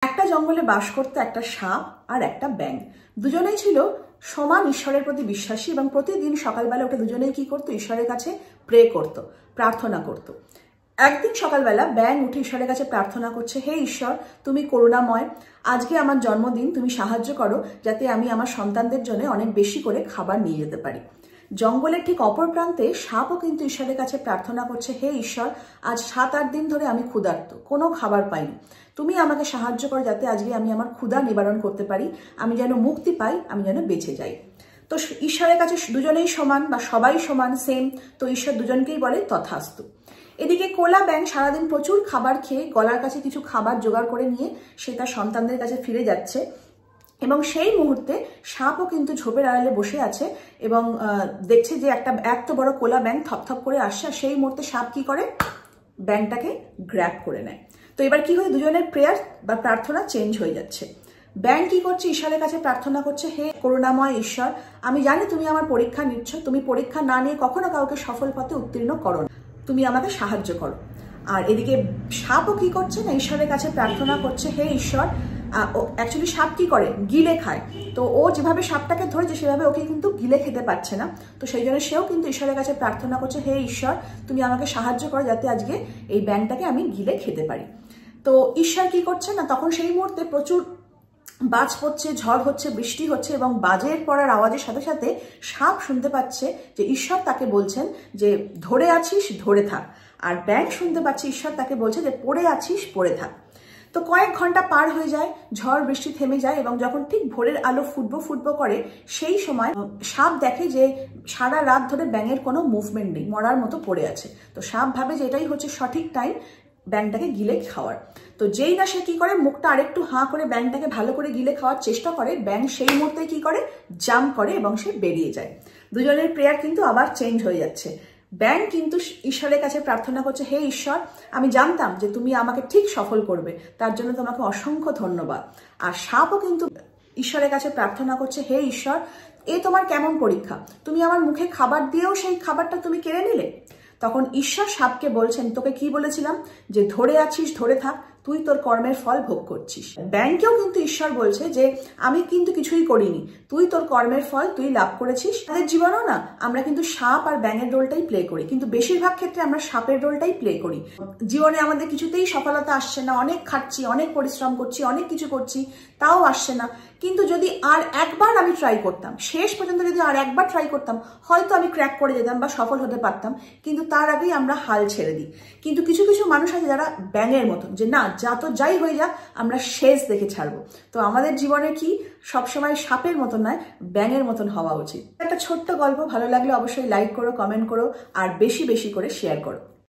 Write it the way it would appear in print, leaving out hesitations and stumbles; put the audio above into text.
একটা জঙ্গলে বাস করতো একটা সাপ আর একটা ব্যাঙ। দুজনেই ছিল সমান ঈশ্বরের প্রতি বিশ্বাসী এবং প্রতিদিন সকালবেলা উঠে দুজনেই কি করতো? ঈশ্বরের কাছে প্রে করত, প্রার্থনা করত। একদিন সকালবেলা ব্যাঙ উঠে ঈশ্বরের কাছে প্রার্থনা করছে, হে ঈশ্বর, তুমি করুণাময়, আজকে আমার জন্মদিন, তুমি সাহায্য করো যাতে আমি আমার সন্তানদের জন্য অনেক বেশি করে খাবার নিয়ে যেতে পারি। জঙ্গলের ঠিক অপর প্রান্তে সাপও কিন্তু ঈশ্বরের কাছে প্রার্থনা করছে, হে ঈশ্বর, আজ 7-8 দিন ধরে আমি ক্ষুধার্ত, কোনো খাবার পাইনি, তুমি আমাকে সাহায্য করো যাতে আজকে আমি আমার ক্ষুধা নিবারণ করতে পারি, আমি যেন মুক্তি পাই, আমি যেন বেঁচে যাই। তো ঈশ্বরের কাছে দুজনেই সমান বা সবাই সমান, সেম। তো ঈশ্বর দুজনকেই বলে তথাস্তু। এদিকে কোলা ব্যাঙ সারাদিন প্রচুর খাবার খেয়ে গলার কাছে কিছু খাবার জোগাড় করে নিয়ে সে তার সন্তানদের কাছে ফিরে যাচ্ছে এবং সেই মুহূর্তে সাপও কিন্তু ঝোপের আড়ালে বসে আছে এবং দেখছে যে একটা এত বড় কোলা ব্যাঙ থপথপ করে আসছে। আর সেই মুহূর্তে সাপ কি করে? ব্যাঙটাকে গ্র্যাব করে নেয়। তো এবার কি হয়? দুজনের প্রেয়ার বা প্রার্থনা চেঞ্জ হয়ে যাচ্ছে। ব্যাঙ কি করছে? ঈশ্বরের কাছে প্রার্থনা করছে, হে করুণাময় ঈশ্বর, আমি জানি তুমি আমার পরীক্ষা নিচ্ছ, তুমি পরীক্ষা না নিয়ে কখনো কাউকে সফল পথে উত্তীর্ণ করো না, তুমি আমাকে সাহায্য করো। আর এদিকে সাপও কি করছে না, ঈশ্বরের কাছে প্রার্থনা করছে, হে ঈশ্বর, অ্যাকচুয়ালি সাপ কি করে? গিলে খায়। তো ও যেভাবে সাপটাকে ধরেছে সেভাবে ওকে কিন্তু গিলে খেতে পারছে না। তো সেই জন্য সেও কিন্তু ঈশ্বরের কাছে প্রার্থনা করছে, হে ঈশ্বর, তুমি আমাকে সাহায্য করো যাতে আজকে এই ব্যাঙটাকে আমি গিলে খেতে পারি। তো ঈশ্বর কি করছে না, তখন সেই মুহূর্তে প্রচুর বাজ পড়ছে, ঝড় হচ্ছে, বৃষ্টি হচ্ছে এবং বাজের পড়ার আওয়াজের সাথে সাথে সাপ শুনতে পাচ্ছে যে ঈশ্বর তাকে বলছেন যে ধরে আছিস, ধরে থাক। আর ব্যাঙ শুনতে পাচ্ছে ঈশ্বর তাকে বলছে যে পড়ে আছিস, পড়ে থাক। তো কয়েক ঘন্টা পার হয়ে যায়, ঝড় বৃষ্টি থেমে যায় এবং যখন ঠিক ভোরের আলো ফুটবো ফুটবো করে সেই সময় সাপ দেখে যে সারা রাত ধরে ব্যাঙের কোনো মুভমেন্ট নেই, মরার মতো পড়ে আছে। তো সাপ ভাবে যে এটাই হচ্ছে সঠিক টাইম ব্যাঙটাকে গিলে খাওয়ার। তো যেই না সে কি করে, মুখটা আরেকটু হাঁ করে ব্যাঙটাকে ভালো করে গিলে খাওয়ার চেষ্টা করে, ব্যাঙ সেই মুহূর্তে কি করে? জাম্প করে এবং সে বেরিয়ে যায়। দুজনের প্রেয়ার কিন্তু আবার চেঞ্জ হয়ে যাচ্ছে। ব্যাঙ কিন্তু ঈশ্বরের কাছে প্রার্থনা করছে, হে ঈশ্বর, আমি জানতাম যে তুমি আমাকে ঠিক সফল করবে, তার জন্য তোমাকে অসংখ্য ধন্যবাদ। আর সাপও কিন্তু ঈশ্বরের কাছে প্রার্থনা করছে, হে ঈশ্বর, এ তোমার কেমন পরীক্ষা? তুমি আমার মুখে খাবার দিয়েও সেই খাবারটা তুমি কেড়ে নিলে। তখন ঈশ্বর সাপকে বলছেন, তোকে কি বলেছিলাম যে ধরে আছিস, ধরে থাক, তুই তোর কর্মের ফল ভোগ করছিস। ব্যাঙকেও কিন্তু ঈশ্বর বলছে যে আমি কিন্তু কিছুই করিনি, তুই তোর কর্মের ফল তুই লাভ করেছিস। আমাদের জীবনেও না আমরা কিন্তু সাপ আর ব্যাঙের রোলটাই প্লে করি, কিন্তু বেশিরভাগ ক্ষেত্রে আমরা সাপের রোলটাই প্লে করি। জীবনে আমাদের কিছুতেই সফলতা আসছে না, অনেক খাটছি, অনেক পরিশ্রম করছি, অনেক কিছু করছি, তাও আসছে না। কিন্তু যদি আর একবার আমি ট্রাই করতাম, শেষ পর্যন্ত যদি আর একবার ট্রাই করতাম, হয়তো আমি ক্র্যাক করে যেতাম বা সফল হতে পারতাম। কিন্তু তার আগেই আমরা হাল ছেড়ে দিই। কিন্তু কিছু কিছু মানুষ আছে যারা ব্যাঙের মতন, যে না, যা তো যাই হয়ে যাক, আমরা শেষ দেখে ছাড়বো। তো আমাদের জীবনে কি সবসময় সাপের মতন নয়, ব্যাঙের মতন হওয়া উচিত। একটা ছোট্ট গল্প ভালো লাগলে অবশ্যই লাইক করো, কমেন্ট করো আর বেশি বেশি করে শেয়ার করো।